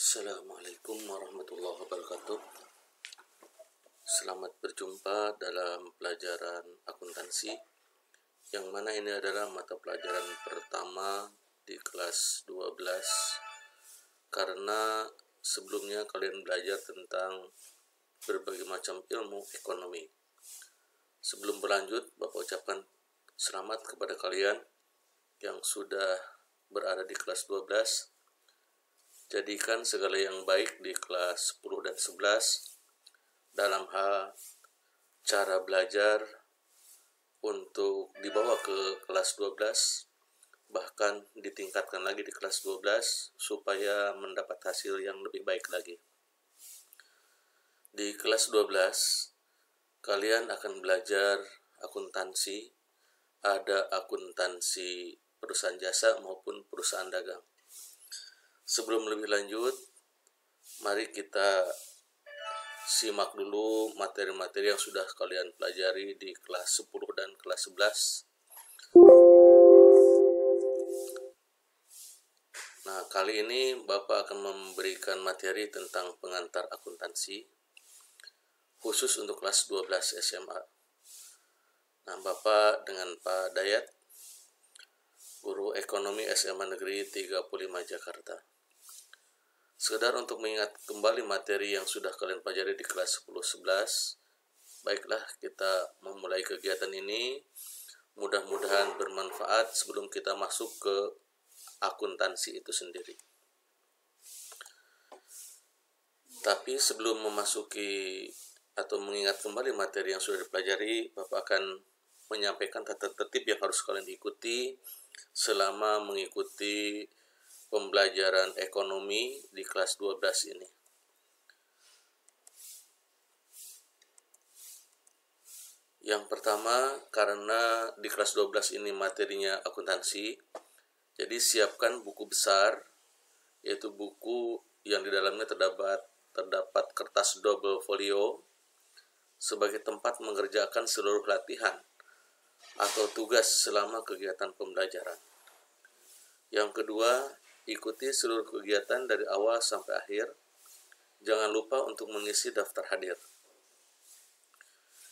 Assalamualaikum warahmatullahi wabarakatuh. Selamat berjumpa dalam pelajaran akuntansi, yang mana ini adalah mata pelajaran pertama di kelas 12, karena sebelumnya kalian belajar tentang berbagai macam ilmu ekonomi. Sebelum berlanjut, Bapak ucapkan selamat kepada kalian yang sudah berada di kelas 12. Jadikan segala yang baik di kelas 10 dan 11 dalam hal cara belajar untuk dibawa ke kelas 12, bahkan ditingkatkan lagi di kelas 12 supaya mendapat hasil yang lebih baik lagi. Di kelas 12, kalian akan belajar akuntansi, ada akuntansi perusahaan jasa maupun perusahaan dagang. Sebelum lebih lanjut, mari kita simak dulu materi-materi yang sudah kalian pelajari di kelas 10 dan kelas 11. Nah, kali ini Bapak akan memberikan materi tentang pengantar akuntansi, khusus untuk kelas 12 SMA. Nah, Bapak dengan Pak Dayat, Guru Ekonomi SMA Negeri 35 Jakarta. Sekedar untuk mengingat kembali materi yang sudah kalian pelajari di kelas 10-11, baiklah kita memulai kegiatan ini. Mudah-mudahan bermanfaat sebelum kita masuk ke akuntansi itu sendiri. Tapi sebelum memasuki atau mengingat kembali materi yang sudah dipelajari, Bapak akan menyampaikan tata tertib yang harus kalian ikuti selama mengikuti pembelajaran ekonomi di kelas 12 ini. Yang pertama, karena di kelas 12 ini materinya akuntansi, jadi siapkan buku besar, yaitu buku yang di dalamnya terdapat kertas double folio sebagai tempat mengerjakan seluruh latihan atau tugas selama kegiatan pembelajaran. Yang kedua, ikuti seluruh kegiatan dari awal sampai akhir. Jangan lupa untuk mengisi daftar hadir.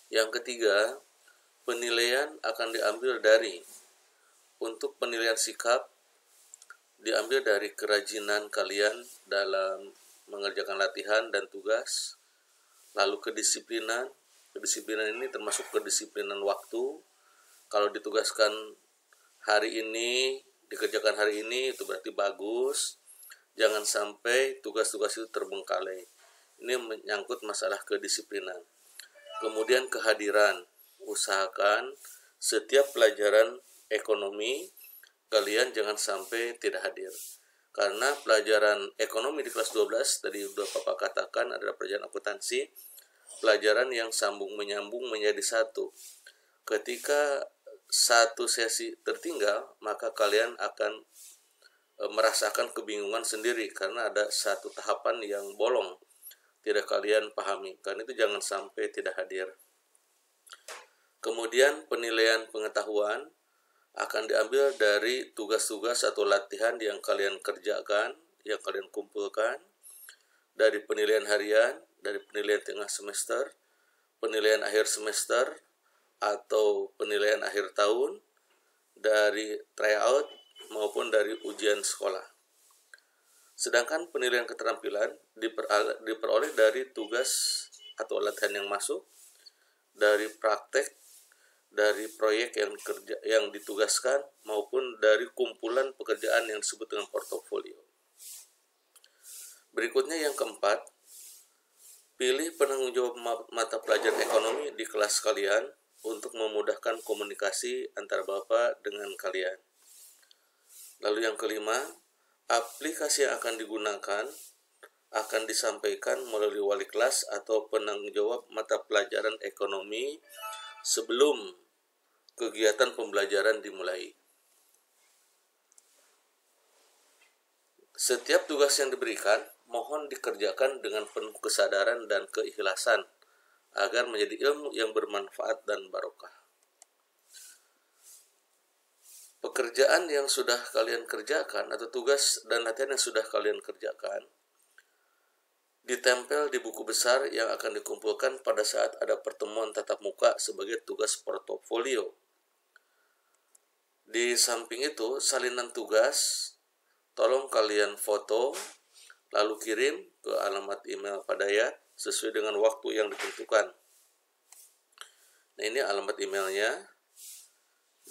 Yang ketiga, penilaian akan diambil untuk penilaian sikap, diambil dari kerajinan kalian dalam mengerjakan latihan dan tugas. Lalu kedisiplinan ini termasuk kedisiplinan waktu. Kalau ditugaskan hari ini, dikerjakan hari ini, itu berarti bagus. Jangan sampai tugas-tugas itu terbengkalai. Ini menyangkut masalah kedisiplinan. Kemudian kehadiran. Usahakan setiap pelajaran ekonomi kalian jangan sampai tidak hadir. Karena pelajaran ekonomi di kelas 12 tadi sudah Bapak katakan adalah pelajaran akuntansi, pelajaran yang sambung menyambung menjadi satu. Ketika satu sesi tertinggal, maka kalian akan merasakan kebingungan sendiri karena ada satu tahapan yang bolong, tidak kalian pahami. Karena itu jangan sampai tidak hadir. Kemudian penilaian pengetahuan akan diambil dari tugas-tugas atau latihan yang kalian kerjakan, yang kalian kumpulkan, dari penilaian harian, dari penilaian tengah semester, penilaian akhir semester, atau penilaian akhir tahun, dari tryout maupun dari ujian sekolah. Sedangkan penilaian keterampilan diperoleh dari tugas atau latihan yang masuk, dari praktek, dari proyek yang ditugaskan, maupun dari kumpulan pekerjaan yang disebut dengan portofolio. Berikutnya yang keempat, pilih penanggung jawab mata pelajaran ekonomi di kelas kalian untuk memudahkan komunikasi antara Bapak dengan kalian. Lalu yang kelima, aplikasi yang akan digunakan akan disampaikan melalui wali kelas atau penanggung jawab mata pelajaran ekonomi sebelum kegiatan pembelajaran dimulai. Setiap tugas yang diberikan, mohon dikerjakan dengan penuh kesadaran dan keikhlasan agar menjadi ilmu yang bermanfaat dan barokah. Pekerjaan yang sudah kalian kerjakan atau tugas dan latihan yang sudah kalian kerjakan ditempel di buku besar yang akan dikumpulkan pada saat ada pertemuan tatap muka sebagai tugas portofolio. Di samping itu, salinan tugas tolong kalian foto lalu kirim ke alamat email Pak Dayat sesuai dengan waktu yang ditentukan. Nah, ini alamat emailnya,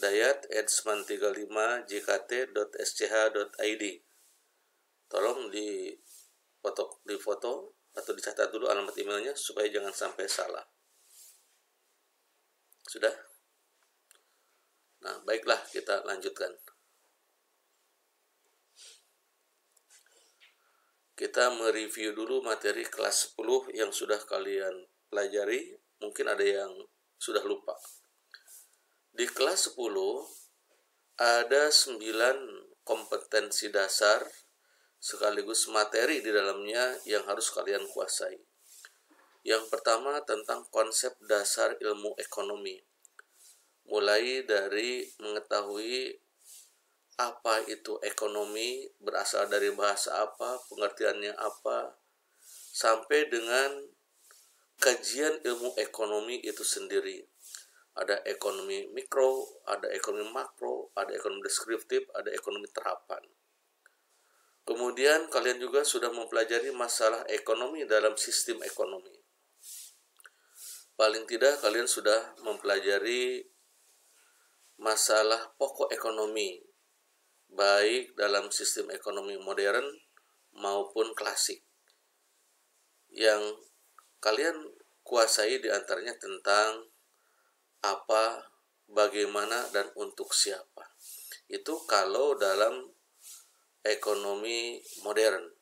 dayat@sman35jkt.sch.id. Tolong di foto atau dicatat dulu alamat emailnya supaya jangan sampai salah. Sudah? Nah, baiklah, kita lanjutkan. Kita mereview dulu materi kelas 10 yang sudah kalian pelajari. Mungkin ada yang sudah lupa. Di kelas 10 ada 9 kompetensi dasar sekaligus materi di dalamnya yang harus kalian kuasai. Yang pertama tentang konsep dasar ilmu ekonomi. Mulai dari mengetahui apa itu ekonomi, berasal dari bahasa apa, pengertiannya apa, sampai dengan kajian ilmu ekonomi itu sendiri. Ada ekonomi mikro, ada ekonomi makro, ada ekonomi deskriptif, ada ekonomi terapan. Kemudian kalian juga sudah mempelajari masalah ekonomi dalam sistem ekonomi. Paling tidak kalian sudah mempelajari masalah pokok ekonomi, baik dalam sistem ekonomi modern maupun klasik. Yang kalian kuasai diantaranya tentang apa, bagaimana, dan untuk siapa. Itu kalau dalam ekonomi modern.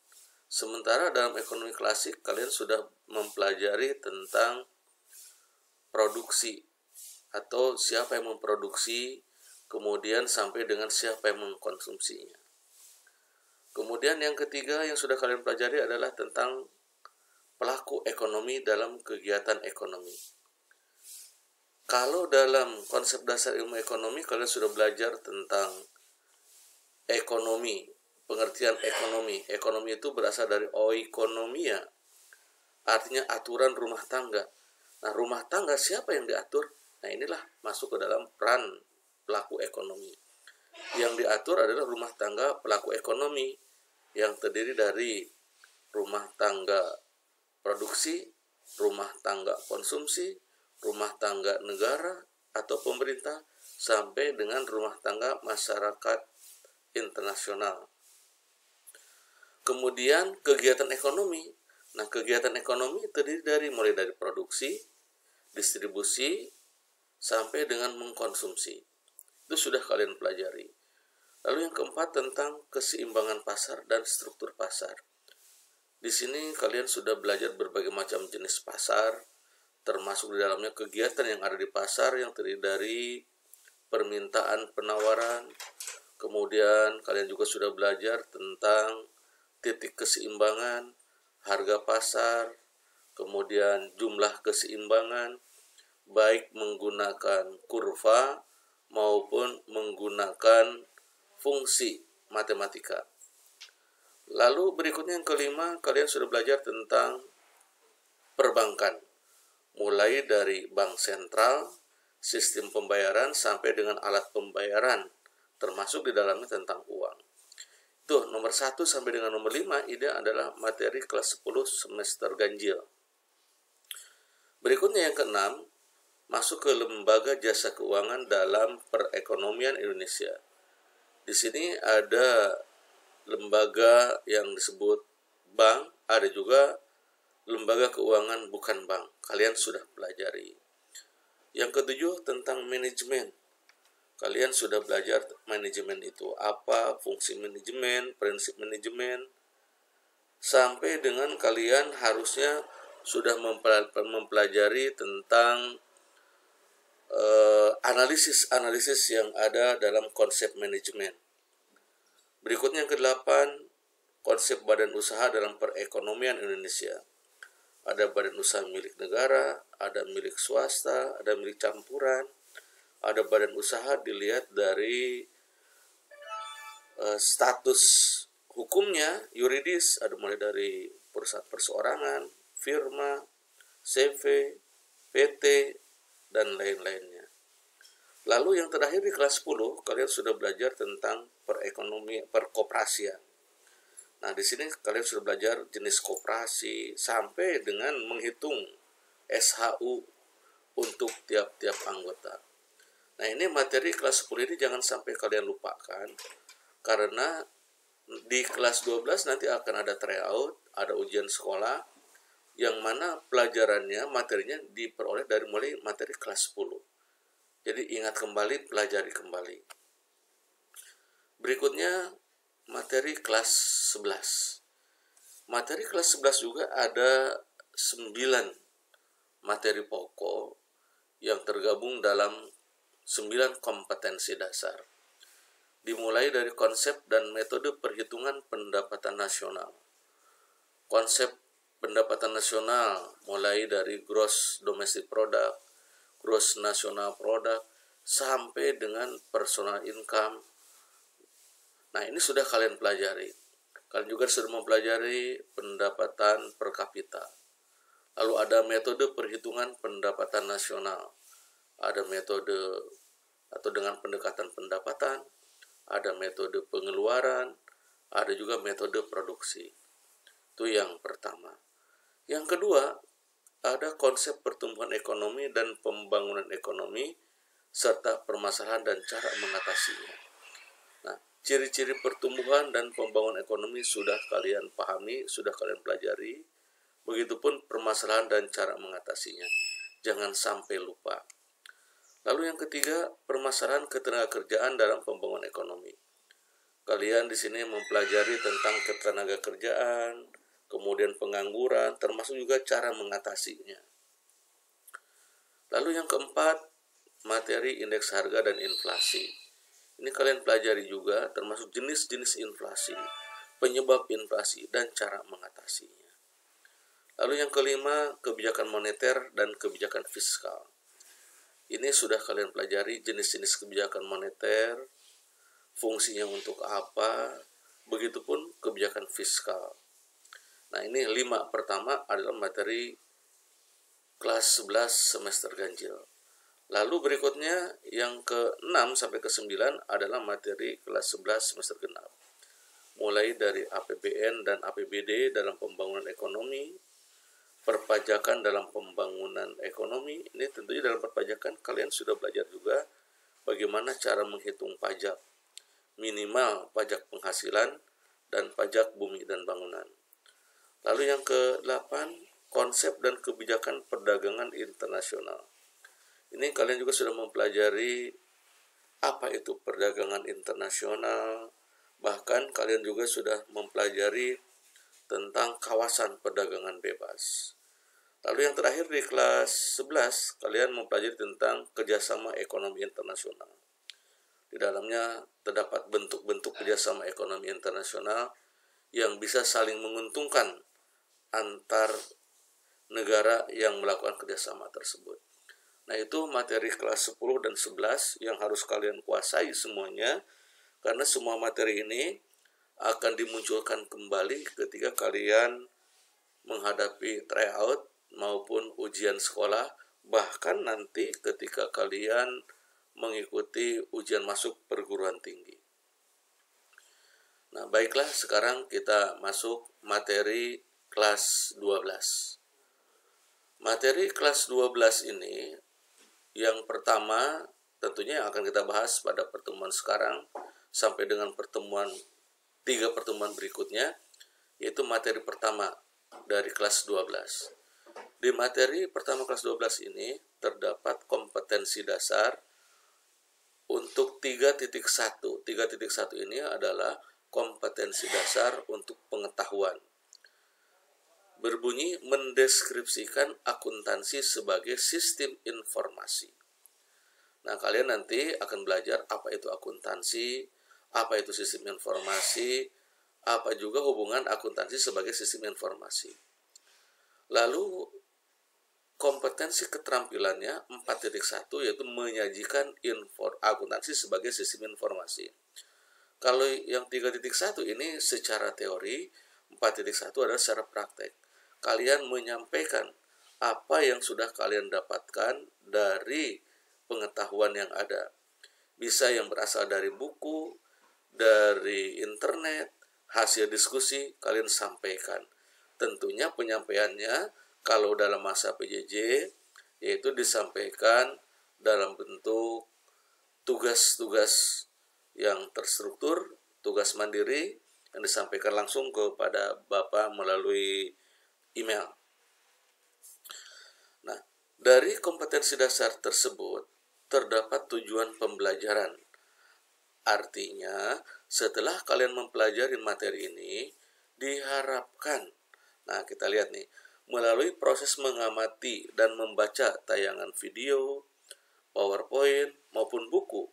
Sementara dalam ekonomi klasik kalian sudah mempelajari tentang produksi atau siapa yang memproduksi, kemudian sampai dengan siapa yang mengkonsumsinya. Kemudian yang ketiga yang sudah kalian pelajari adalah tentang pelaku ekonomi dalam kegiatan ekonomi. Kalau dalam konsep dasar ilmu ekonomi kalian sudah belajar tentang ekonomi, pengertian ekonomi. Ekonomi itu berasal dari oikonomia, artinya aturan rumah tangga. Nah, rumah tangga siapa yang diatur? Nah, inilah masuk ke dalam peran pelaku ekonomi. Yang diatur adalah rumah tangga pelaku ekonomi yang terdiri dari rumah tangga produksi, rumah tangga konsumsi, rumah tangga negara atau pemerintah, sampai dengan rumah tangga masyarakat internasional. Kemudian kegiatan ekonomi. Nah, kegiatan ekonomi terdiri dari mulai dari produksi, distribusi, sampai dengan mengkonsumsi. Itu sudah kalian pelajari. Lalu yang keempat tentang keseimbangan pasar dan struktur pasar. Di sini kalian sudah belajar berbagai macam jenis pasar, termasuk di dalamnya kegiatan yang ada di pasar yang terdiri dari permintaan, penawaran. Kemudian kalian juga sudah belajar tentang titik keseimbangan, harga pasar, kemudian jumlah keseimbangan, baik menggunakan kurva maupun menggunakan fungsi matematika. Lalu berikutnya yang kelima, kalian sudah belajar tentang perbankan. Mulai dari bank sentral, sistem pembayaran, sampai dengan alat pembayaran, termasuk di dalamnya tentang uang. Itu nomor 1 sampai dengan nomor 5, ini adalah materi kelas 10 semester ganjil. Berikutnya yang keenam, masuk ke lembaga jasa keuangan dalam perekonomian Indonesia. Di sini ada lembaga yang disebut bank, ada juga lembaga keuangan bukan bank. Kalian sudah pelajari. Yang ketujuh tentang manajemen. Kalian sudah belajar manajemen itu apa, fungsi manajemen, prinsip manajemen, sampai dengan kalian harusnya sudah mempelajari tentang analisis yang ada dalam konsep manajemen. Berikutnya yang ke-8, konsep badan usaha dalam perekonomian Indonesia. Ada badan usaha milik negara, ada milik swasta, ada milik campuran. Ada badan usaha dilihat dari status hukumnya, yuridis, ada mulai dari perusahaan perseorangan, firma, CV, PT, dan lain-lainnya. Lalu yang terakhir di kelas 10, kalian sudah belajar tentang perkoperasian. Nah, di sini kalian sudah belajar jenis koperasi sampai dengan menghitung SHU untuk tiap-tiap anggota. Nah, ini materi kelas 10 ini jangan sampai kalian lupakan, karena di kelas 12 nanti akan ada tryout, ada ujian sekolah, yang mana pelajarannya, materinya diperoleh dari mulai materi kelas 10. Jadi ingat kembali, pelajari kembali. Berikutnya materi kelas 11. Materi kelas 11 juga ada 9 materi pokok yang tergabung dalam 9 kompetensi dasar. Dimulai dari konsep dan metode perhitungan pendapatan nasional. Konsep pendapatan nasional mulai dari gross domestic product, gross national product, sampai dengan personal income. Nah, ini sudah kalian pelajari. Kalian juga sudah mempelajari pendapatan per kapita. Lalu ada metode perhitungan pendapatan nasional. Ada metode atau dengan pendekatan pendapatan, ada metode pengeluaran, ada juga metode produksi. Itu yang pertama. Yang kedua, ada konsep pertumbuhan ekonomi dan pembangunan ekonomi, serta permasalahan dan cara mengatasinya. Nah, ciri-ciri pertumbuhan dan pembangunan ekonomi sudah kalian pahami, sudah kalian pelajari. Begitupun permasalahan dan cara mengatasinya. Jangan sampai lupa. Lalu yang ketiga, permasalahan ketenagakerjaan dalam pembangunan ekonomi. Kalian di sini mempelajari tentang ketenagakerjaan, kemudian pengangguran, termasuk juga cara mengatasinya. Lalu yang keempat, materi indeks harga dan inflasi. Ini kalian pelajari juga, termasuk jenis-jenis inflasi, penyebab inflasi, dan cara mengatasinya. Lalu yang kelima, kebijakan moneter dan kebijakan fiskal. Ini sudah kalian pelajari jenis-jenis kebijakan moneter, fungsinya untuk apa, begitupun kebijakan fiskal. Nah, ini 5 pertama adalah materi kelas 11 semester ganjil. Lalu berikutnya yang ke-6 sampai ke-9 adalah materi kelas 11 semester genap. Mulai dari APBN dan APBD dalam pembangunan ekonomi, perpajakan dalam pembangunan ekonomi. Ini tentunya dalam perpajakan kalian sudah belajar juga bagaimana cara menghitung pajak, minimal pajak penghasilan dan pajak bumi dan bangunan. Lalu yang ke-8, konsep dan kebijakan perdagangan internasional. Ini kalian juga sudah mempelajari apa itu perdagangan internasional, bahkan kalian juga sudah mempelajari tentang kawasan perdagangan bebas. Lalu yang terakhir di kelas 11, kalian mempelajari tentang kerjasama ekonomi internasional. Di dalamnya terdapat bentuk-bentuk kerjasama ekonomi internasional yang bisa saling menguntungkan antar negara yang melakukan kerjasama tersebut. Nah, itu materi kelas 10 dan 11 yang harus kalian kuasai semuanya, karena semua materi ini akan dimunculkan kembali ketika kalian menghadapi tryout maupun ujian sekolah, bahkan nanti ketika kalian mengikuti ujian masuk perguruan tinggi. Nah, baiklah, sekarang kita masuk materi kelas 12. Materi kelas 12 ini, yang pertama tentunya yang akan kita bahas pada pertemuan sekarang sampai dengan 3 pertemuan berikutnya, yaitu materi pertama dari kelas 12. Di materi pertama kelas 12 ini terdapat kompetensi dasar untuk 3.1. 3.1 ini adalah kompetensi dasar untuk pengetahuan. Berbunyi mendeskripsikan akuntansi sebagai sistem informasi. Nah, kalian nanti akan belajar apa itu akuntansi, apa itu sistem informasi, apa juga hubungan akuntansi sebagai sistem informasi. Lalu kompetensi keterampilannya 4.1 yaitu menyajikan akuntansi sebagai sistem informasi. Kalau yang 3.1 ini secara teori 4.1 adalah secara praktek. Kalian menyampaikan apa yang sudah kalian dapatkan dari pengetahuan yang ada. Bisa yang berasal dari buku, dari internet, hasil diskusi, kalian sampaikan. Tentunya penyampaiannya kalau dalam masa PJJ yaitu disampaikan dalam bentuk tugas-tugas yang terstruktur, tugas mandiri yang disampaikan langsung kepada Bapak melalui email. Nah, dari kompetensi dasar tersebut terdapat tujuan pembelajaran. Artinya, setelah kalian mempelajari materi ini, diharapkan, nah kita lihat nih, melalui proses mengamati dan membaca tayangan video, PowerPoint, maupun buku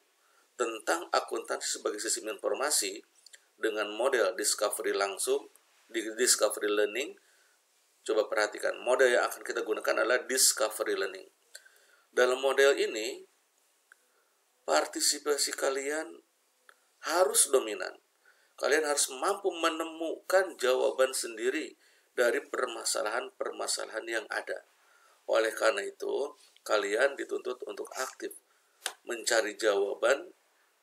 tentang akuntansi sebagai sistem informasi dengan model discovery langsung, di discovery learning. Coba perhatikan, model yang akan kita gunakan adalah discovery learning. Dalam model ini, partisipasi kalian harus dominan. Kalian harus mampu menemukan jawaban sendiri dari permasalahan-permasalahan yang ada. Oleh karena itu, kalian dituntut untuk aktif mencari jawaban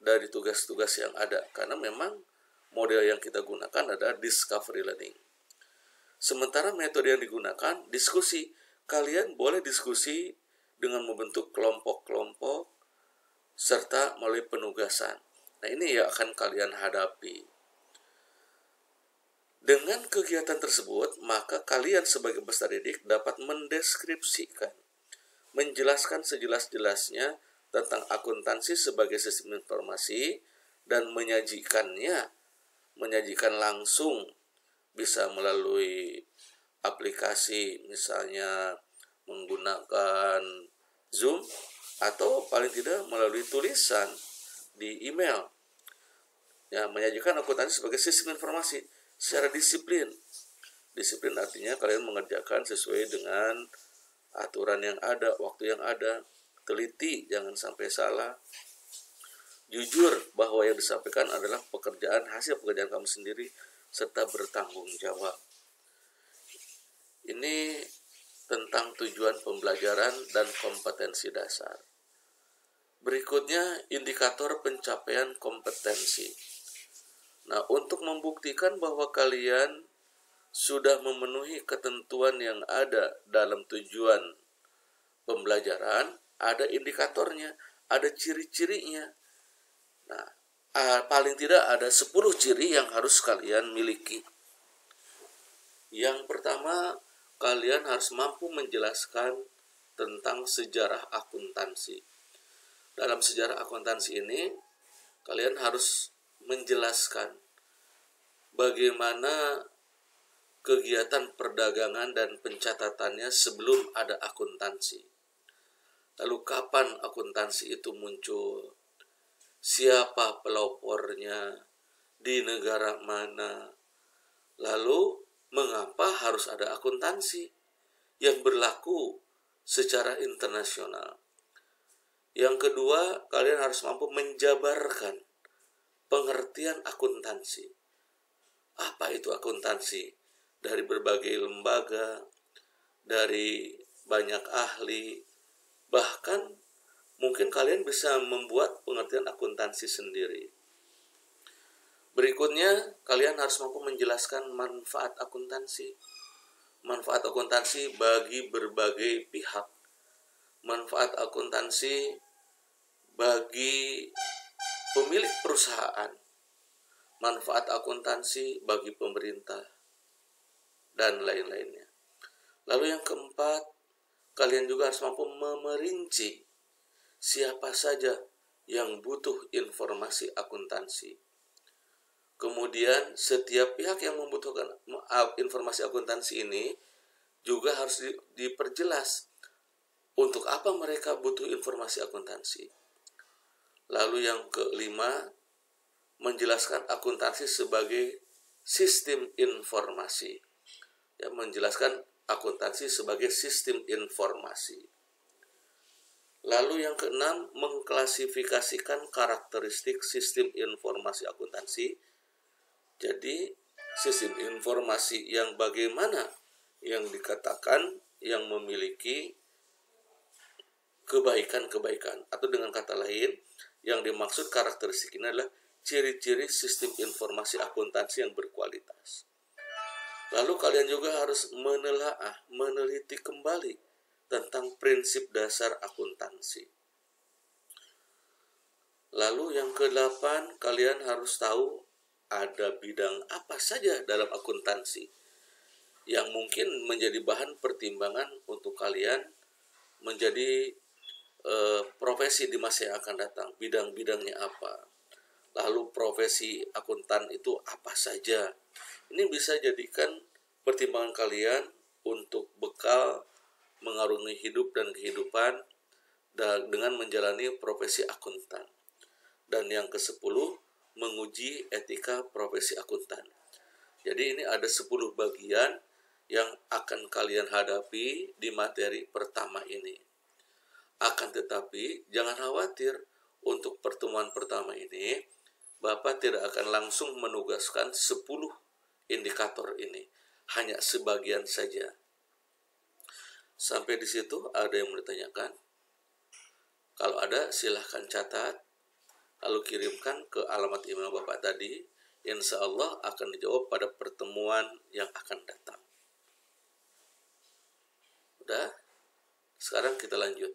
dari tugas-tugas yang ada. Karena memang model yang kita gunakan adalah discovery learning. Sementara metode yang digunakan, diskusi. Kalian boleh diskusi dengan membentuk kelompok-kelompok serta melalui penugasan. Nah, ini yang akan kalian hadapi. Dengan kegiatan tersebut, maka kalian sebagai peserta didik dapat mendeskripsikan, menjelaskan sejelas-jelasnya tentang akuntansi sebagai sistem informasi dan menyajikan langsung, bisa melalui aplikasi, misalnya menggunakan Zoom, atau paling tidak melalui tulisan di email. Ya, menyajikan akuntansi sebagai sistem informasi secara disiplin. Disiplin artinya kalian mengerjakan sesuai dengan aturan yang ada, waktu yang ada, teliti, jangan sampai salah. Jujur bahwa yang disampaikan adalah hasil pekerjaan kamu sendiri, serta bertanggung jawab. Ini tentang tujuan pembelajaran dan kompetensi dasar. Berikutnya, indikator pencapaian kompetensi. Nah, untuk membuktikan bahwa kalian sudah memenuhi ketentuan yang ada dalam tujuan pembelajaran, ada indikatornya, ada ciri-cirinya. Nah, paling tidak ada 10 ciri yang harus kalian miliki. Yang pertama, kalian harus mampu menjelaskan tentang sejarah akuntansi. Dalam sejarah akuntansi ini, kalian harus menjelaskan bagaimana kegiatan perdagangan dan pencatatannya sebelum ada akuntansi. Lalu kapan akuntansi itu muncul? Siapa pelopornya? Di negara mana? Lalu mengapa harus ada akuntansi yang berlaku secara internasional? Yang kedua, kalian harus mampu menjabarkan pengertian akuntansi. Apa itu akuntansi? Dari berbagai lembaga, dari banyak ahli, bahkan mungkin kalian bisa membuat pengertian akuntansi sendiri. Berikutnya, kalian harus mampu menjelaskan manfaat akuntansi. Manfaat akuntansi bagi berbagai pihak. Manfaat akuntansi bagi pemilik perusahaan, manfaat akuntansi bagi pemerintah, dan lain-lainnya. Lalu yang keempat, kalian juga harus mampu memerinci siapa saja yang butuh informasi akuntansi. Kemudian setiap pihak yang membutuhkan informasi akuntansi ini juga harus diperjelas untuk apa mereka butuh informasi akuntansi. Lalu yang kelima, menjelaskan akuntansi sebagai sistem informasi. Ya, menjelaskan akuntansi sebagai sistem informasi. Lalu yang keenam, mengklasifikasikan karakteristik sistem informasi akuntansi. Jadi, sistem informasi yang bagaimana yang dikatakan yang memiliki kebaikan-kebaikan, atau dengan kata lain yang dimaksud karakteristik ini adalah ciri-ciri sistem informasi akuntansi yang berkualitas. Lalu kalian juga harus meneliti kembali tentang prinsip dasar akuntansi. Lalu yang ke-8, kalian harus tahu ada bidang apa saja dalam akuntansi yang mungkin menjadi bahan pertimbangan untuk kalian menjadi profesi di masa yang akan datang. Bidang-bidangnya apa? Lalu profesi akuntan itu apa saja? Ini bisa jadikan pertimbangan kalian untuk bekal mengarungi hidup dan kehidupan dengan menjalani profesi akuntan. Dan yang ke-10, menguji etika profesi akuntan. Jadi ini ada 10 bagian yang akan kalian hadapi di materi pertama ini. Akan tetapi, jangan khawatir, untuk pertemuan pertama ini, Bapak tidak akan langsung menugaskan 10 indikator ini. Hanya sebagian saja. Sampai di situ ada yang mau ditanyakan? Kalau ada, silahkan catat, lalu kirimkan ke alamat email Bapak tadi. Insya Allah akan dijawab pada pertemuan yang akan datang. Udah? Sekarang kita lanjut.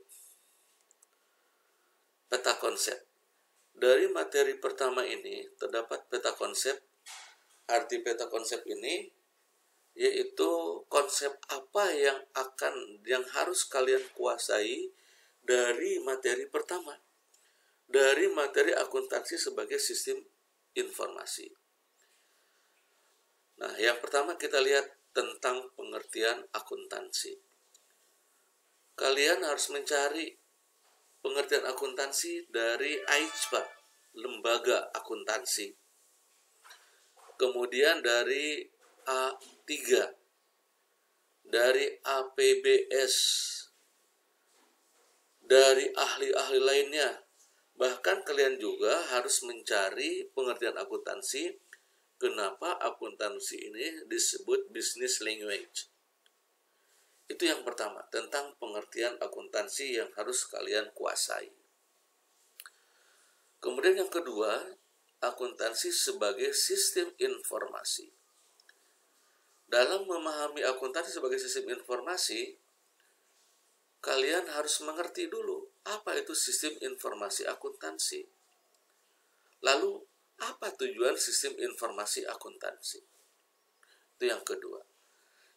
Peta konsep. Dari materi pertama ini terdapat peta konsep. Arti peta konsep ini yaitu konsep apa yang harus kalian kuasai dari materi pertama. Dari materi akuntansi sebagai sistem informasi. Nah, yang pertama kita lihat tentang pengertian akuntansi. Kalian harus mencari pengertian akuntansi dari AICPA, lembaga akuntansi. Kemudian dari A3, dari APBS, dari ahli-ahli lainnya. Bahkan kalian juga harus mencari pengertian akuntansi. Kenapa akuntansi ini disebut business language? Itu yang pertama, tentang pengertian akuntansi yang harus kalian kuasai. Kemudian yang kedua, akuntansi sebagai sistem informasi. Dalam memahami akuntansi sebagai sistem informasi, kalian harus mengerti dulu apa itu sistem informasi akuntansi. Lalu, apa tujuan sistem informasi akuntansi? Itu yang kedua.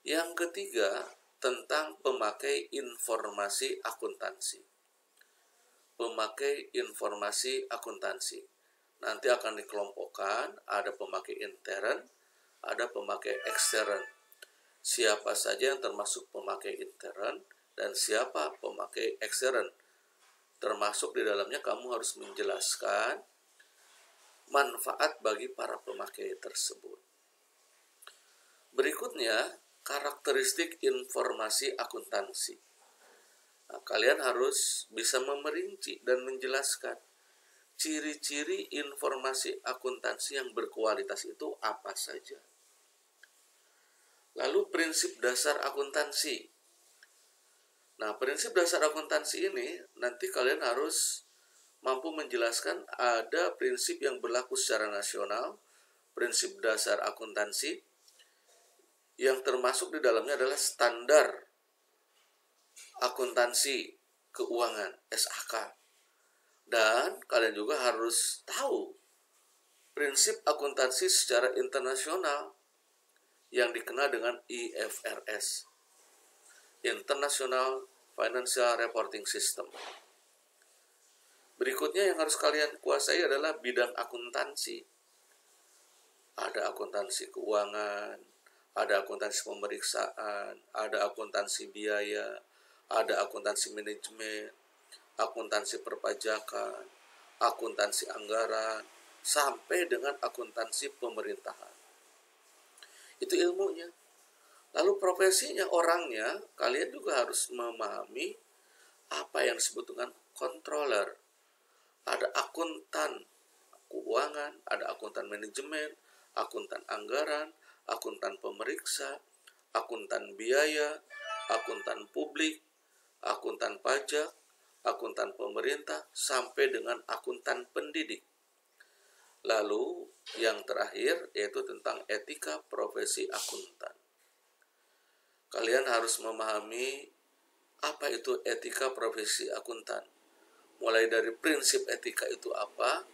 Yang ketiga, tentang pemakai informasi akuntansi. Pemakai informasi akuntansi. Nanti akan dikelompokkan, ada pemakai intern, ada pemakai ekstern. Siapa saja yang termasuk pemakai intern dan siapa pemakai ekstern. Termasuk di dalamnya kamu harus menjelaskan manfaat bagi para pemakai tersebut. Berikutnya, karakteristik informasi akuntansi. Nah, kalian harus bisa memerinci dan menjelaskan ciri-ciri informasi akuntansi yang berkualitas itu apa saja. Lalu prinsip dasar akuntansi. Nah, prinsip dasar akuntansi ini nanti kalian harus mampu menjelaskan ada prinsip yang berlaku secara nasional, prinsip dasar akuntansi, yang termasuk di dalamnya adalah standar akuntansi keuangan, SAK. Dan kalian juga harus tahu prinsip akuntansi secara internasional yang dikenal dengan IFRS, International Financial Reporting System. Berikutnya yang harus kalian kuasai adalah bidang akuntansi. Ada akuntansi keuangan, ada akuntansi pemeriksaan, ada akuntansi biaya, ada akuntansi manajemen, akuntansi perpajakan, akuntansi anggaran, sampai dengan akuntansi pemerintahan. Itu ilmunya. Lalu profesinya, orangnya, kalian juga harus memahami apa yang disebut dengan controller. Ada akuntan keuangan, ada akuntan manajemen, akuntan anggaran, akuntan pemeriksa, akuntan biaya, akuntan publik, akuntan pajak, akuntan pemerintah, sampai dengan akuntan pendidik. Lalu yang terakhir yaitu tentang etika profesi akuntan. Kalian harus memahami apa itu etika profesi akuntan. Mulai dari prinsip etika itu apa,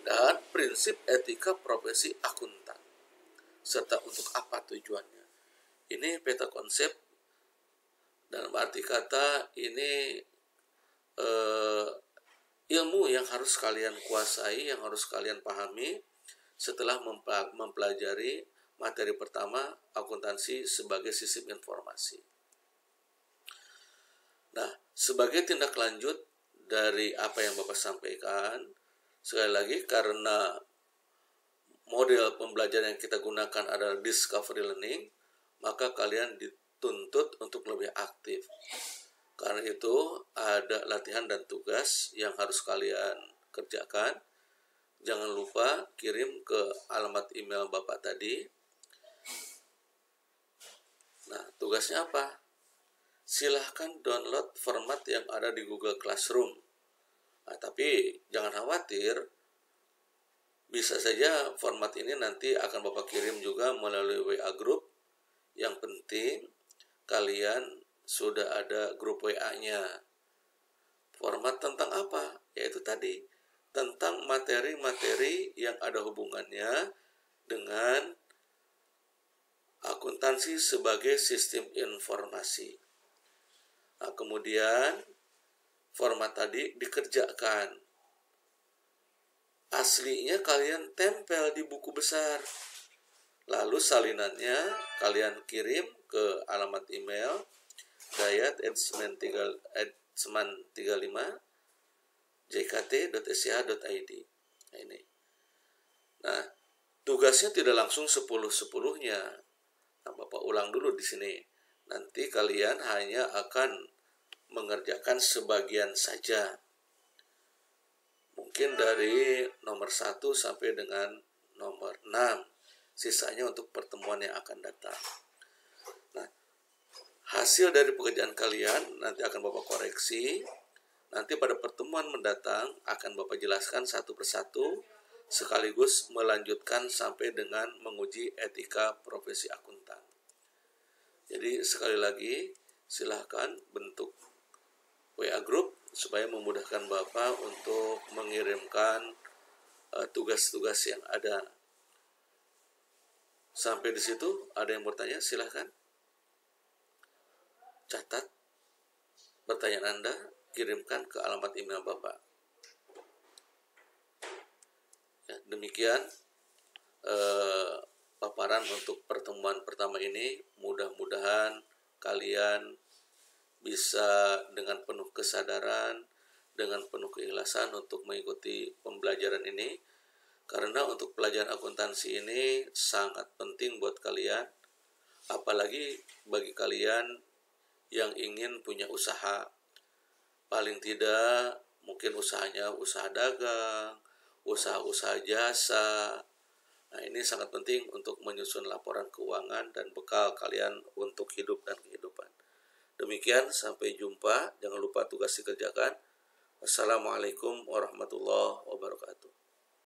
dan prinsip etika profesi akuntan, serta untuk apa tujuannya. Ini peta konsep, dalam arti kata ini ilmu yang harus kalian kuasai, yang harus kalian pahami setelah mempelajari materi pertama, akuntansi sebagai sistem informasi. Nah, sebagai tindak lanjut dari apa yang Bapak sampaikan, sekali lagi karena model pembelajaran yang kita gunakan adalah discovery learning, maka kalian dituntut untuk lebih aktif. Karena itu ada latihan dan tugas yang harus kalian kerjakan. Jangan lupa kirim ke alamat email Bapak tadi. Nah, tugasnya apa? Silahkan download format yang ada di Google Classroom. Nah, tapi jangan khawatir, bisa saja format ini nanti akan Bapak kirim juga melalui WA Group. Yang penting kalian sudah ada grup WA-nya. Format tentang apa? Yaitu tadi, tentang materi-materi yang ada hubungannya dengan akuntansi sebagai sistem informasi. Nah, kemudian format tadi dikerjakan. Aslinya kalian tempel di buku besar. Lalu salinannya kalian kirim ke alamat email dayat@seman35jkt.sch.id. Nah, ini. Nah, tugasnya tidak langsung 10-10-nya. Nah, Bapak ulang dulu di sini. Nanti kalian hanya akan mengerjakan sebagian saja. Mungkin dari nomor 1 sampai dengan nomor 6. Sisanya untuk pertemuan yang akan datang. Nah, hasil dari pekerjaan kalian nanti akan Bapak koreksi. Nanti pada pertemuan mendatang akan Bapak jelaskan satu persatu, sekaligus melanjutkan sampai dengan menguji etika profesi akuntan. Jadi sekali lagi, silahkan bentuk WA Group supaya memudahkan Bapak untuk mengirimkan tugas-tugas yang ada. Sampai di situ, ada yang bertanya, silahkan. Catat pertanyaan Anda, kirimkan ke alamat email Bapak. Ya, demikian paparan untuk pertemuan pertama ini. Mudah-mudahan kalian bisa dengan penuh kesadaran, dengan penuh keikhlasan untuk mengikuti pembelajaran ini. Karena untuk pelajaran akuntansi ini sangat penting buat kalian, apalagi bagi kalian yang ingin punya usaha. Paling tidak mungkin usahanya usaha dagang, usaha-usaha jasa. Nah, ini sangat penting untuk menyusun laporan keuangan dan bekal kalian untuk hidup dan kehidupan. Demikian, sampai jumpa. Jangan lupa tugas dikerjakan. Wassalamualaikum warahmatullahi wabarakatuh.